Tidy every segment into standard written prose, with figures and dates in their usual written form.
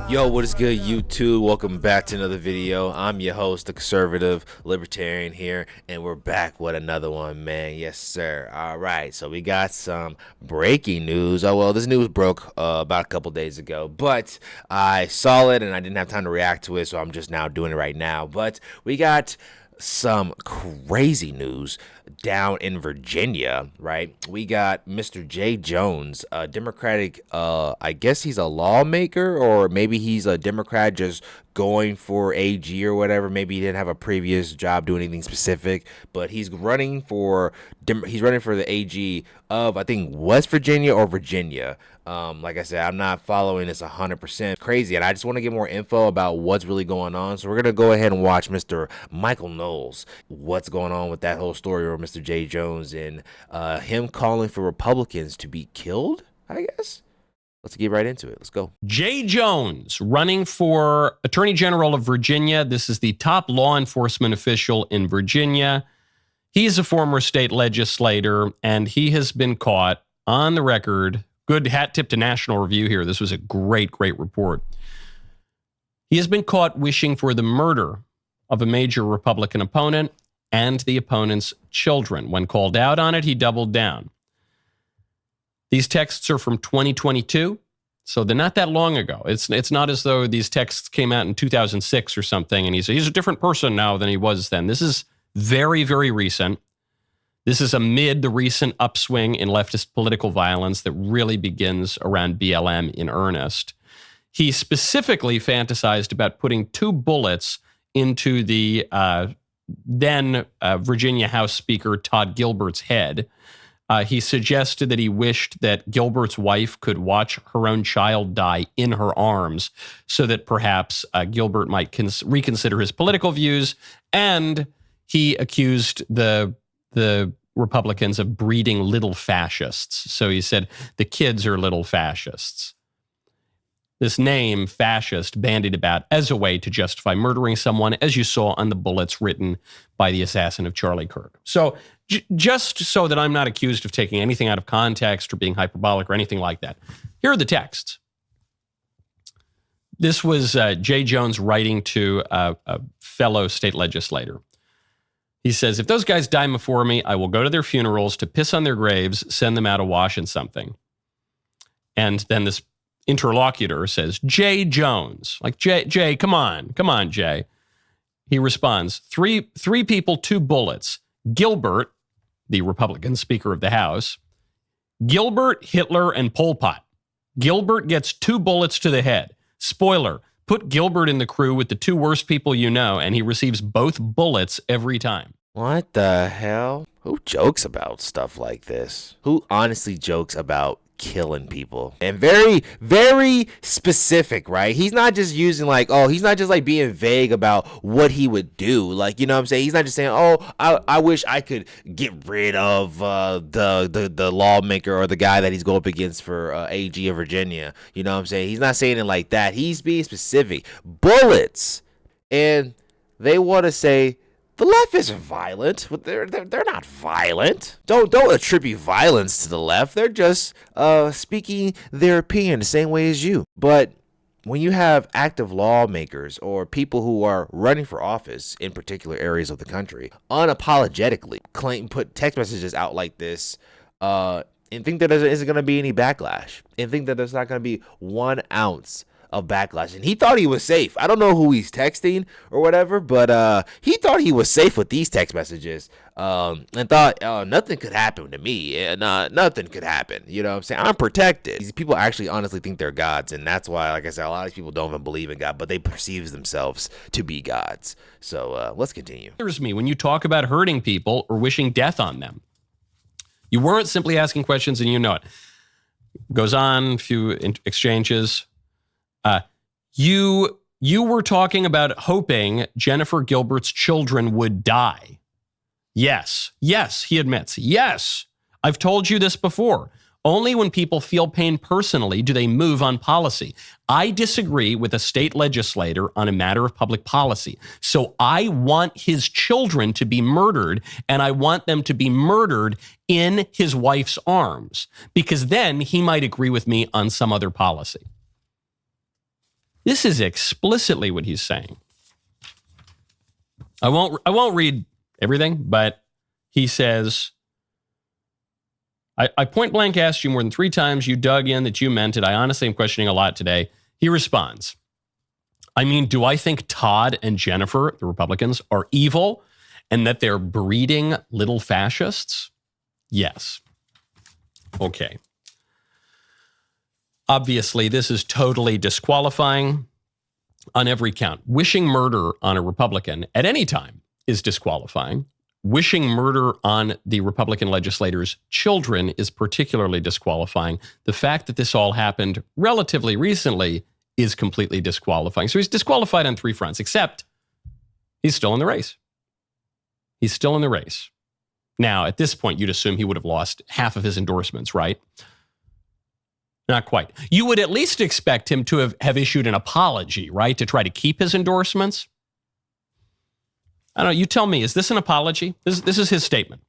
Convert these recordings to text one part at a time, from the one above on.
Yo, what is good, YouTube? Welcome back to another video. I'm your host, the conservative libertarian here, and we're back with another one, man. Yes, sir. All right, so we got some breaking news. Oh, well, this news broke about a couple days ago, but I saw it and I didn't have time to react to it, so I'm just now doing it right now. But we got some crazy news down in Virginia, right? We got Mr. Jay Jones, a Democratic, I guess he's a lawmaker, or maybe he's a Democrat just going for AG or whatever. Maybe he didn't have a previous job doing anything specific, but he's running for the AG of, I think, West Virginia or Virginia. Like I said, I'm not following this 100% crazy, and I just want to get more info about what's really going on. So we're going to go ahead and watch Mr. Michael Knowles, what's going on with that whole story, or Mr. Jay Jones, and him calling for Republicans to be killed, I guess. Let's get right into it. Let's go. Jay Jones running for Attorney General of Virginia. This is the top law enforcement official in Virginia. He's a former state legislator, and he has been caught on the record. Good hat tip to National Review here. This was a great, great report. He has been caught wishing for the murder of a major Republican opponent and the opponent's children. When called out on it, he doubled down. These texts are from 2022, so they're not that long ago. It's not as though these texts came out in 2006 or something, and he's a different person now than he was then. This is very, very recent. This is amid the recent upswing in leftist political violence that really begins around BLM in earnest. He specifically fantasized about putting 2 bullets into the then Virginia House Speaker Todd Gilbert's head. He suggested that he wished that Gilbert's wife could watch her own child die in her arms so that perhaps Gilbert might reconsider his political views. And he accused the Republicans of breeding little fascists. So he said the kids are little fascists. This name, fascist, bandied about as a way to justify murdering someone, as you saw on the bullets written by the assassin of Charlie Kirk. So just so that I'm not accused of taking anything out of context or being hyperbolic or anything like that, here are the texts. This was Jay Jones writing to a fellow state legislator. He says, if those guys die before me, I will go to their funerals to piss on their graves, send them out awash in something. And then this interlocutor says, Jay Jones. Like, Jay, come on, Jay. He responds, three people, 2 bullets. Gilbert, the Republican Speaker of the House. Gilbert, Hitler, and Pol Pot. Gilbert gets 2 bullets to the head. Spoiler, put Gilbert in the crew with the 2 worst people you know, and he receives both bullets every time. What the hell? Who jokes about stuff like this? Who honestly jokes about killing people? And very, very specific, right? He's not just using he's not just being vague about what he would do. Like, you know what I'm saying? He's not just saying, I wish I could get rid of the lawmaker or the guy that he's going up against for AG of Virginia. You know what I'm saying? He's not saying it like that. He's being specific. Bullets. And they want to say, the left isn't violent. They're not violent. Don't attribute violence to the left. They're just speaking their opinion the same way as you. But when you have active lawmakers or people who are running for office in particular areas of the country, unapologetically put text messages out like this, and think that there isn't going to be any backlash, and think that there's not going to be 1 ounce of backlash. And he thought he was safe. I don't know who he's texting or whatever, but he thought he was safe with these text messages, and thought, nothing could happen to me, and nothing could happen. You know what I'm saying? I'm protected. These people actually honestly think they're gods, and that's why, like I said, a lot of people don't even believe in God, but they perceive themselves to be gods. So let's continue. Here's me when you talk about hurting people or wishing death on them. You weren't simply asking questions, and you know it. Goes on, a few exchanges. You were talking about hoping Jennifer Gilbert's children would die. Yes, he admits. Yes, I've told you this before. Only when people feel pain personally do they move on policy. I disagree with a state legislator on a matter of public policy. So I want his children to be murdered, and I want them to be murdered in his wife's arms, because then he might agree with me on some other policy. This is explicitly what he's saying. I won't read everything, but he says, I point blank asked you more than 3 times. You dug in that you meant it. I honestly am questioning a lot today. He responds, I mean, do I think Todd and Jennifer, the Republicans, are evil and that they're breeding little fascists? Yes. Okay. Obviously, this is totally disqualifying on every count. Wishing murder on a Republican at any time is disqualifying. Wishing murder on the Republican legislators' children is particularly disqualifying. The fact that this all happened relatively recently is completely disqualifying. So he's disqualified on 3 fronts, except he's still in the race. He's still in the race. Now, at this point, you'd assume he would have lost half of his endorsements, right? Not quite. You would at least expect him to have issued an apology, right, to try to keep his endorsements. I don't know. You tell me, is this an apology? This is his statement.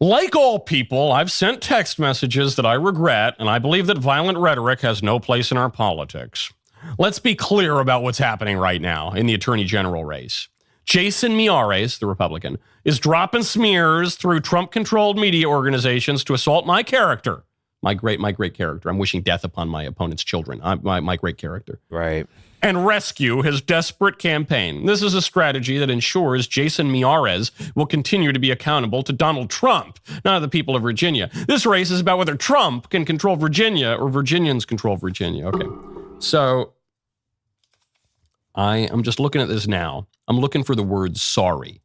Like all people, I've sent text messages that I regret, and I believe that violent rhetoric has no place in our politics. Let's be clear about what's happening right now in the Attorney General race. Jason Miyares, the Republican, is dropping smears through Trump-controlled media organizations to assault my character. My great character. I'm wishing death upon my opponent's children. My great character. Right. And rescue his desperate campaign. This is a strategy that ensures Jason Miyares will continue to be accountable to Donald Trump, not the people of Virginia. This race is about whether Trump can control Virginia or Virginians control Virginia. Okay. So I'm just looking at this now. I'm looking for the word sorry.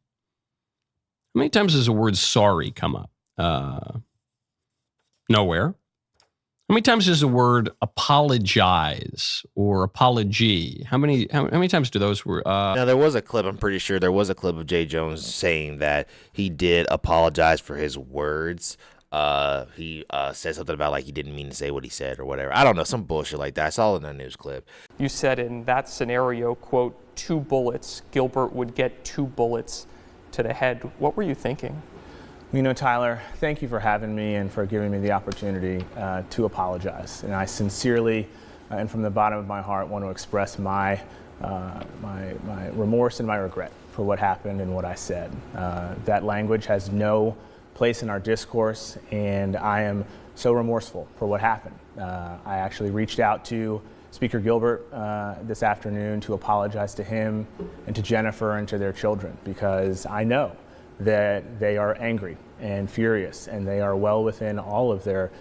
How many times does the word sorry come up? Nowhere. How many times does the word apologize or apology? How many times do those were? Now, there was a clip, I'm pretty sure there was a clip of Jay Jones saying that he did apologize for his words. He said something about like he didn't mean to say what he said or whatever. I don't know, some bullshit like that. I saw it in a news clip. You said in that scenario, quote, 2 bullets, Gilbert would get 2 bullets to the head. What were you thinking? You know, Tyler, thank you for having me and for giving me the opportunity to apologize. And I sincerely and from the bottom of my heart want to express my remorse and my regret for what happened and what I said. That language has no place in our discourse, and I am so remorseful for what happened. I actually reached out to Speaker Gilbert this afternoon to apologize to him and to Jennifer and to their children, because I know that they are angry and furious, and they are well within all of their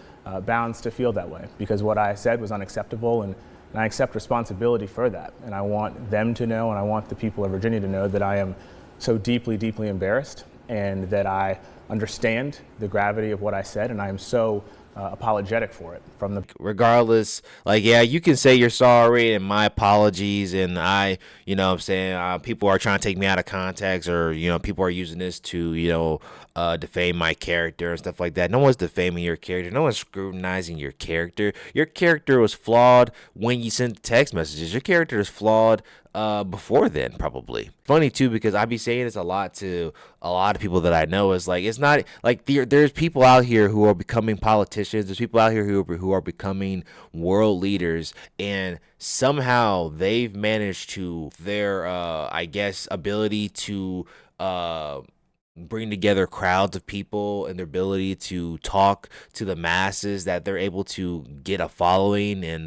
bounds to feel that way, because what I said was unacceptable, and I accept responsibility for that. And I want them to know, and I want the people of Virginia to know that I am so deeply, deeply embarrassed, and that I understand the gravity of what I said, and I am so apologetic for it. Regardless, like, yeah, you can say you're sorry and my apologies, and I, you know what I'm saying, people are trying to take me out of context, or, you know, people are using this to, you know, defame my character and stuff like that. No one's defaming your character. No one's scrutinizing your character. Your character was flawed when you sent text messages. Your character is flawed before then, probably. Funny too, because I be saying this a lot to a lot of people that I know. Is like, it's not like there's people out here who are becoming politicians. There's people out here who are becoming world leaders, and somehow they've managed to their I guess ability to bring together crowds of people, and their ability to talk to the masses, that they're able to get a following and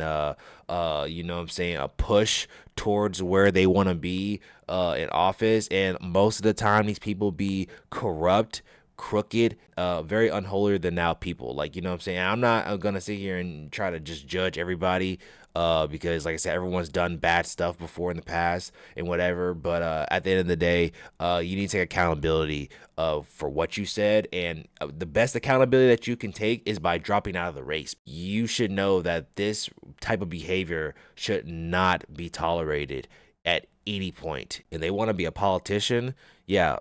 you know what I'm saying, a push towards where they want to be in office. And most of the time these people be corrupt, crooked, very unholier than thou people. Like, you know what I'm saying, I'm not gonna sit here and try to just judge everybody because, like I said, everyone's done bad stuff before in the past and whatever. But at the end of the day, you need to take accountability for what you said. And the best accountability that you can take is by dropping out of the race. You should know that this type of behavior should not be tolerated at any point. And they want to be a politician, yeah,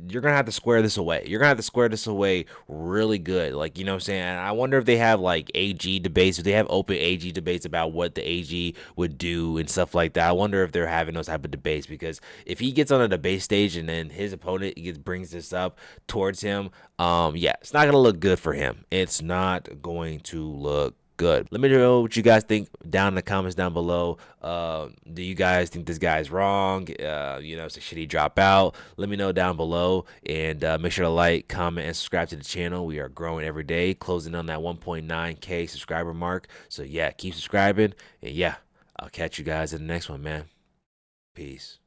you're gonna have to square this away. You're gonna have to square this away really good. Like, you know what I'm saying? And I wonder if they have like AG debates, if they have open AG debates about what the AG would do and stuff like that. I wonder if they're having those type of debates, because if he gets on a debate stage and then his opponent brings this up towards him, yeah, it's not gonna look good for him. It's not going to look good. Let me know what you guys think down in the comments down below. Do you guys think this guy is wrong? So should he drop out? Let me know down below, and make sure to like, comment, and subscribe to the channel. We are growing every day, closing on that 1.9K subscriber mark. So yeah, keep subscribing, and yeah, I'll catch you guys in the next one, man. Peace.